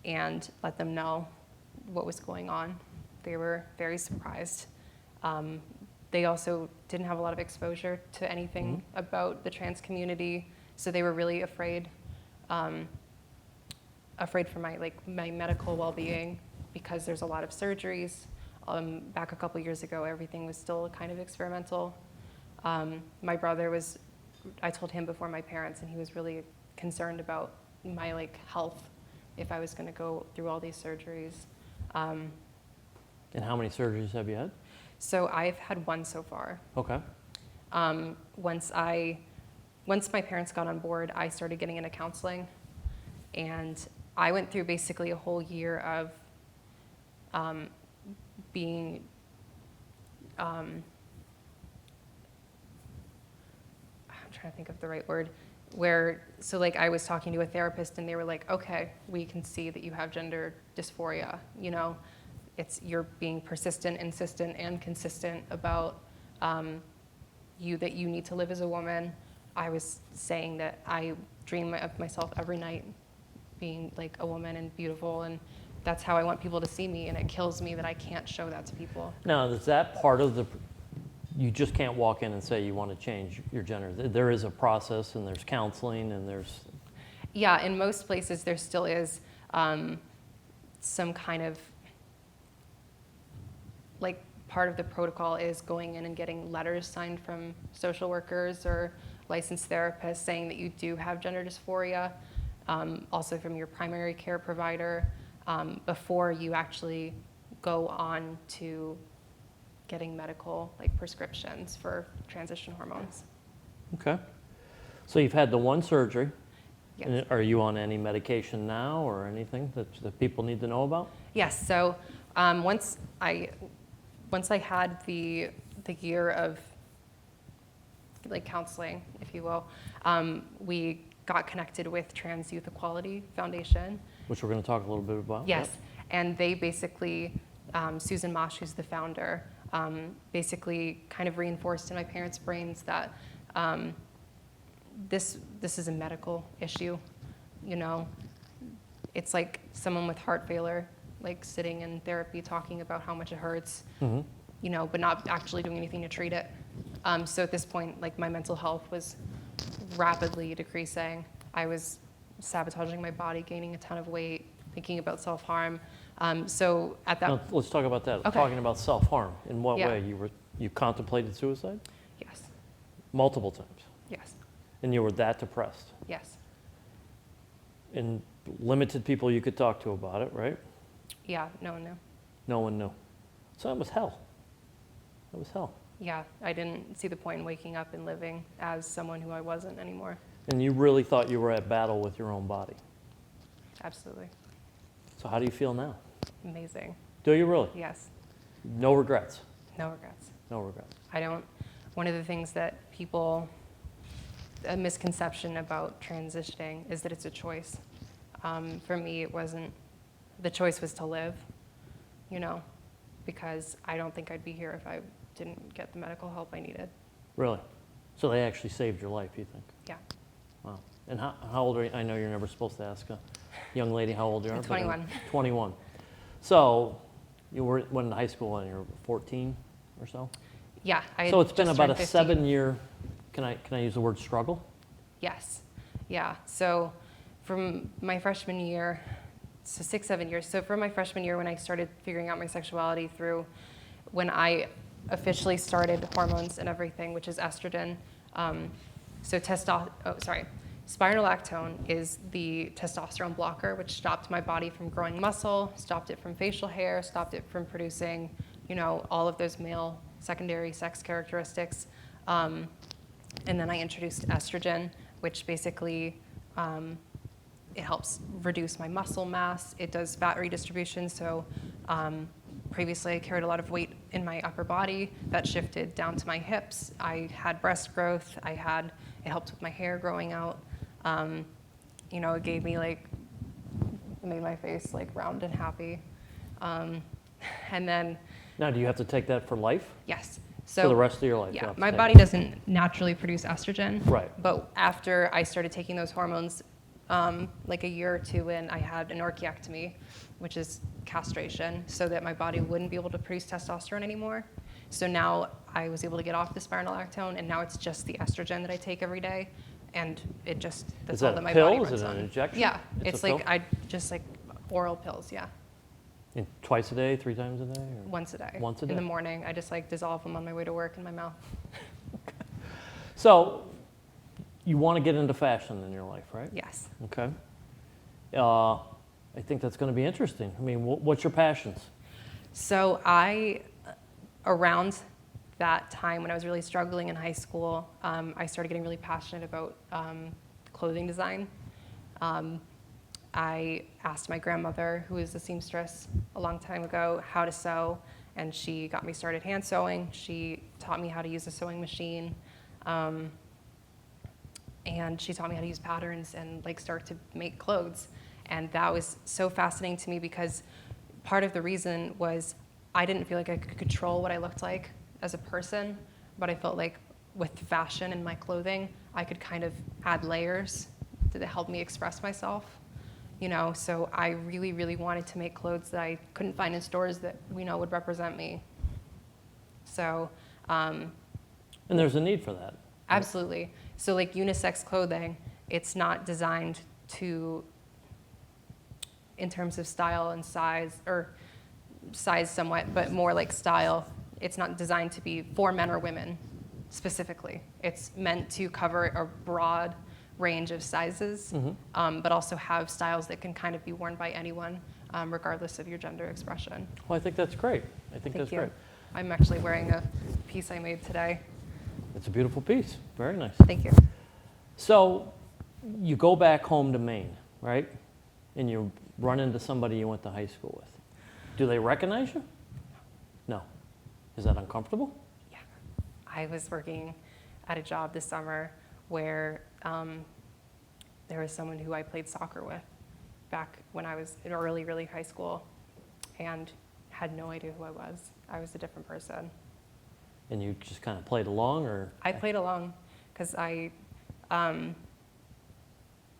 and let them know what was going on. They were very surprised. They also didn't have a lot of exposure to anything about the trans community, so they were really afraid for my medical well-being, because there's a lot of surgeries. Back a couple years ago, everything was still kind of experimental. My brother I told him before my parents, and he was really concerned about my health if I was going to go through all these surgeries. And how many surgeries have you had? So I've had 1 so far. Okay. Once my parents got on board, I started getting into counseling, and I went through basically a whole year of being I'm trying to think of the right word, I was talking to a therapist, and they were like, okay, we can see that you have gender dysphoria, you know, you're being persistent, insistent, and consistent about that you need to live as a woman. I was saying that I dream of myself every night being like a woman and beautiful, and that's how I want people to see me, and it kills me that I can't show that to people. Now, is that part of the you just can't walk in and say you want to change your gender. There is a process, and there's counseling, and there's Yeah, in most places there still is some kind of, like, part of the protocol is going in and getting letters signed from social workers or licensed therapists saying that you do have gender dysphoria, also from your primary care provider, before you actually go on to getting medical, like, prescriptions for transition hormones. okay. So you've had the one surgery. Yes. And are you on any medication now or anything that people need to know about? Yes. So once I had the year of, like, counseling, if you will, we got connected with Trans Youth Equality Foundation. Which we're going to talk a little bit about. Yes, and they basically, Susan Mosh, who's the founder, basically kind of reinforced in my parents' brains that this is a medical issue. You know, it's like someone with heart failure, like, sitting in therapy talking about how much it hurts, you know, but not actually doing anything to treat it. So at this point, like, my mental health was rapidly decreasing. I was sabotaging my body, gaining a ton of weight, thinking about self-harm. So at that, Now, let's talk about that. Okay. Talking about self-harm. In what Yeah. way? You contemplated suicide? yes, Multiple times. yes, And you were that depressed. yes, And limited people you could talk to about it, right? yeah, no one knew. No one knew. So that was hell. That was hell. Yeah, I didn't see the point in waking up and living as someone who I wasn't anymore. And you really thought you were at battle with your own body. Absolutely. So how do you feel now? Amazing. Do you really? Yes, No regrets. no regrets. No regrets. I don't, one of the things that people, a misconception about transitioning is that it's a choice. For me, it wasn't, the choice was to live, you know, because I don't think I'd be here if I didn't get the medical help I needed. Really? So they actually saved your life, you think? Yeah. Wow. And how old are you? I know you're never supposed to ask a young lady how old you are. I'm but 21. 21. So you went into high school when you were 14 or so? Yeah. I So it's been just about a turned 15. 7-year, can I use the word struggle? Yes. Yeah. So from my freshman year, so 6, 7 years. So from my freshman year when I started figuring out my sexuality through when I officially started hormones and everything, which is estrogen. Spironolactone is the testosterone blocker, which stopped my body from growing muscle, stopped it from facial hair, stopped it from producing, you know, all of those male secondary sex characteristics. And then I introduced estrogen, which basically it helps reduce my muscle mass. It does fat redistribution. So previously I carried a lot of weight in my upper body. That shifted down to my hips. I had breast growth. It helped with my hair growing out. You know, it gave me, like, it made my face, like, round and happy. And then, Now, do you have to take that for life? yes. For the rest of your life? you Yeah, have to my take body it. doesn't naturally produce estrogen. Right. But after I started taking those hormones, like a year or two in, I had an orchiectomy, which is castration, so that my body wouldn't be able to produce testosterone anymore. So now I was able to get off the spironolactone, and now it's just the estrogen that I take every day, and it just, that's Is all that that a my pill? body Is runs it on. an injection? Yeah, It's it's a like, pill? just like oral pills, yeah, And twice a day, 3 times a day? Or? once a day. Once a In day. the morning, I just, like, dissolve them on my way to work in my mouth. So you want to get into fashion in your life, right? Yes. Okay. I think that's going to be interesting. I mean, what's your passions? So around that time when I was really struggling in high school, I started getting really passionate about clothing design. I asked my grandmother, who was a seamstress a long time ago, how to sew, and she got me started hand sewing. She taught me how to use a sewing machine, and she taught me how to use patterns and, like, start to make clothes. And that was so fascinating to me because part of the reason was I didn't feel like I could control what I looked like as a person, but I felt like with fashion and my clothing, I could kind of add layers that helped me express myself. You know, so I really, really wanted to make clothes that I couldn't find in stores that, you know, would represent me. So And there's a need for that. Absolutely. So like unisex clothing, it's not designed to, in terms of style and size, or size somewhat, but more like style. It's not designed to be for men or women specifically. It's meant to cover a broad range of sizes, but also have styles that can kind of be worn by anyone, regardless of your gender expression. Well, I think that's great. I think Thank that's you. great. I'm actually wearing a piece I made today. It's a beautiful piece. Very nice. Thank you. So you go back home to Maine, right? And you run into somebody you went to high school with. Do they recognize you? No. Is that uncomfortable? Yeah. I was working at a job this summer where there was someone who I played soccer with back when I was in early high school, and had no idea who I was. I was a different person. And you just kind of played along, or? I played along because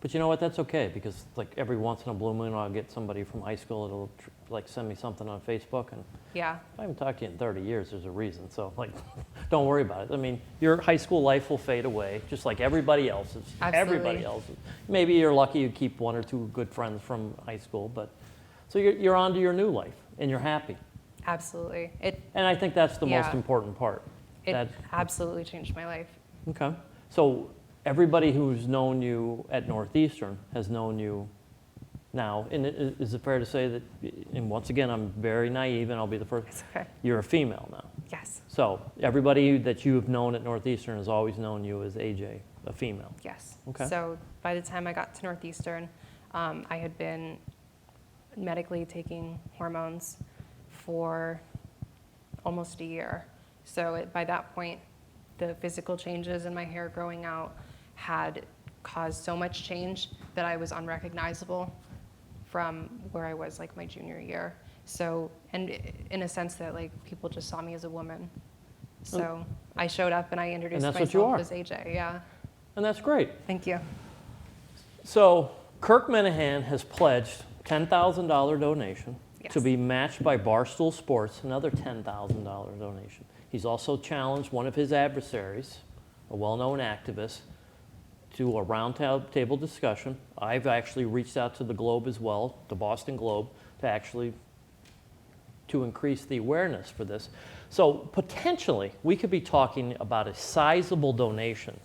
But you know what? That's okay, because like every once in a blue moon, I'll get somebody from high school that'll like send me something on Facebook, and yeah, if I haven't talked to you in 30 years, there's a reason. So like, don't worry about it. I mean, your high school life will fade away, just like everybody else's. Absolutely. Everybody else's. Maybe you're lucky you keep one or two good friends from high school, but so you're on to your new life, and you're happy. absolutely. And I think that's the most Yeah. important part. It That- absolutely changed my life. Okay. So everybody who's known you at Northeastern has known you now. And is it fair to say that, and once again, I'm very naive and I'll be the first, It's okay. you're a female now. Yes, So everybody that you've known at Northeastern has always known you as AJ, a female. yes. Okay. So by the time I got to Northeastern, I had been medically taking hormones for almost a year. So by that point, the physical changes in my hair growing out had caused so much change that I was unrecognizable from where I was like my junior year. So, and in a sense that like people just saw me as a woman. So I showed up and I introduced that's what you are. myself as AJ, yeah. And that's great. Thank you. So Kirk Minahan has pledged $10,000 donation to Yes. be matched by Barstool Sports, another $10,000 donation. He's also challenged one of his adversaries, a well-known activist, to a round-table discussion. I've actually reached out to the Globe as well, the Boston Globe, to increase the awareness for this. So potentially, we could be talking about a sizable donation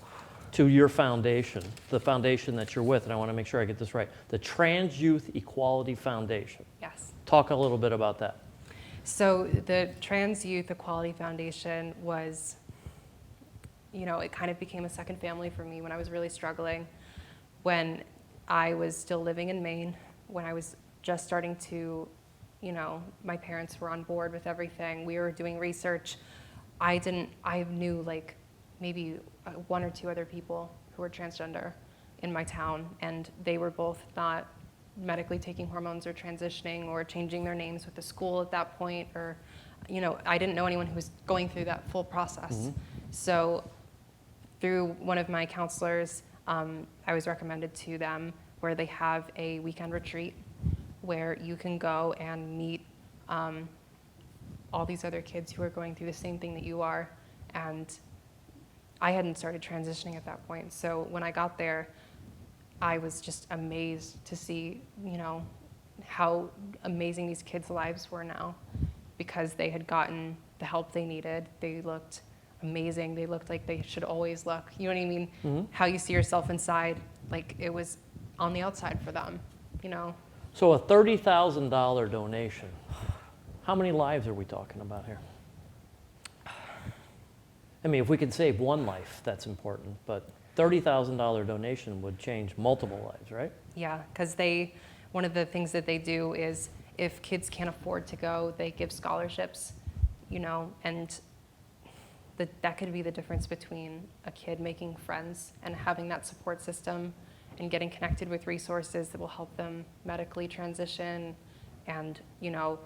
to your foundation, the foundation that you're with, and I want to make sure I get this right, the Trans Youth Equality Foundation. Yes. Talk a little bit about that. So the Trans Youth Equality Foundation was, you know, it kind of became a second family for me when I was really struggling, when I was still living in Maine, when I was just starting to, you know, my parents were on board with everything. We were doing research. I knew like maybe one or two other people who were transgender in my town, and they were both not medically taking hormones or transitioning or changing their names with the school at that point, or, you know, I didn't know anyone who was going through that full process. So through one of my counselors, I was recommended to them where they have a weekend retreat where you can go and meet all these other kids who are going through the same thing that you are. And I hadn't started transitioning at that point. So when I got there, I was just amazed to see, you know, how amazing these kids' lives were now, because they had gotten the help they needed. They looked amazing. They looked like they should always look. You know what I mean? How you see yourself inside, like it was on the outside for them, you know? So a $30,000 donation, how many lives are we talking about here? I mean, if we could save one life, that's important, but $30,000 donation would change multiple lives, right? Yeah, because one of the things that they do is if kids can't afford to go, they give scholarships, you know, and that could be the difference between a kid making friends and having that support system and getting connected with resources that will help them medically transition, and, you know,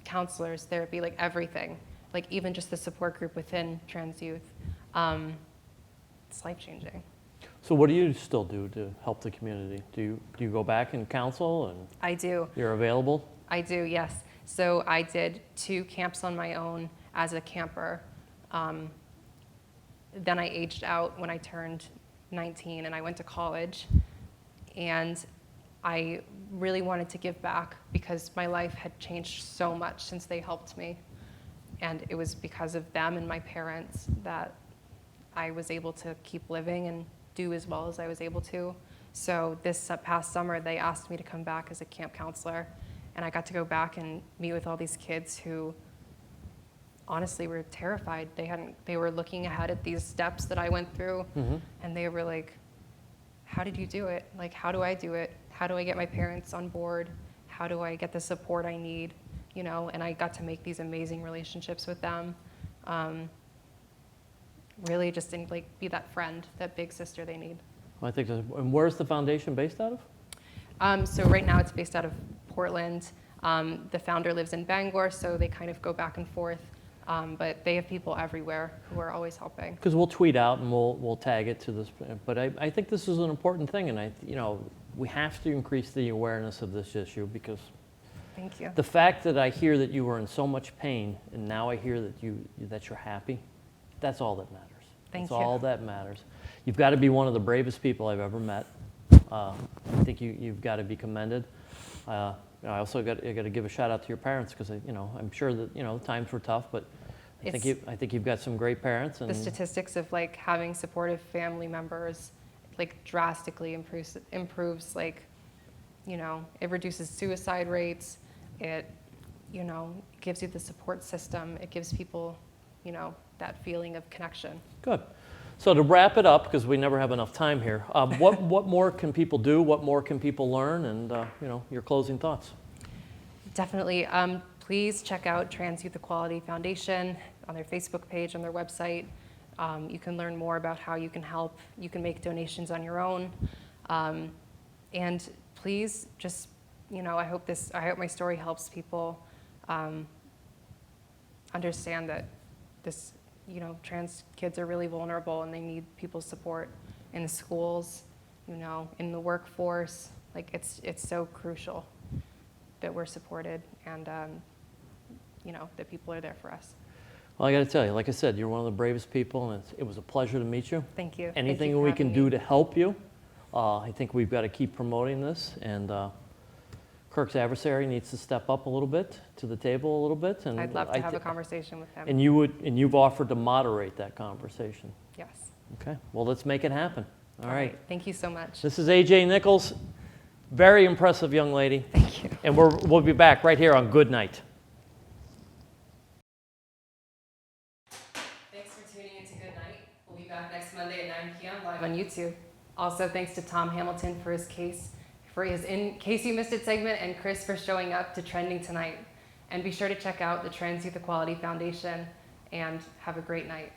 counselors, therapy, like everything, like even just the support group within Trans Youth. It's life-changing. So what do you still do to help the community? Do you go back and counsel, and I do. you're available? I do, yes. So I did 2 camps on my own as a camper Then I aged out when I turned 19 and I went to college. And I really wanted to give back because my life had changed so much since they helped me. And it was because of them and my parents that I was able to keep living and do as well as I was able to. So this past summer, they asked me to come back as a camp counselor. And I got to go back and meet with all these kids who honestly were terrified. They were looking ahead at these steps that I went through, and they were like, how did you do it? Like, how do I do it? How do I get my parents on board? How do I get the support I need? You know, and I got to make these amazing relationships with them. Really just be that friend, that big sister they need. I think. And where's the foundation based out of? So right now it's based out of Portland. The founder lives in Bangor, so they kind of go back and forth. But they have people everywhere who are always helping. Because we'll tweet out and we'll tag it to this. But I think this is an important thing, and we have to increase the awareness of this issue because Thank you. the fact that I hear that you were in so much pain, and now I hear that you're happy, that's all that matters. Thank That's you. all that matters. You've got to be one of the bravest people I've ever met. I think you've got to be commended. I also got to give a shout out to your parents because I'm sure that times were tough, but I think you've got some great parents. And The statistics of having supportive family members drastically improves it reduces suicide rates. It gives you the support system. It gives people that feeling of connection. Good. So to wrap it up, because we never have enough time here, what more can people do? What more can people learn? And your closing thoughts. Definitely. Please check out Trans Youth Equality Foundation on their Facebook page, on their website. You can learn more about how you can help. You can make donations on your own. And please just, I hope my story helps people understand that trans kids are really vulnerable and they need people's support in the schools, in the workforce. It's so crucial that we're supported and, that people are there for us. Well, I got to tell you, like I said, you're one of the bravest people, and it was a pleasure to meet you. Thank you. Anything Thank you for we can having do me. to help you, I think we've got to keep promoting this. And Kirk's adversary needs to step up a little bit to the table a little bit. And I'd love to have a conversation with him. And you've offered to moderate that conversation. Yes. Okay. Well, let's make it happen. All right. Thank you so much. This is AJ Nichols. Very impressive young lady. Thank you. And we'll be back right here on Good Night. Thanks for tuning in to Good Night. We'll be back next Monday at 9 p.m. live on YouTube. Also, thanks to Tom Hamilton for his In Case You Missed It segment, and Chris for showing up to Trending Tonight. And be sure to check out the Trans Youth Equality Foundation, and have a great night.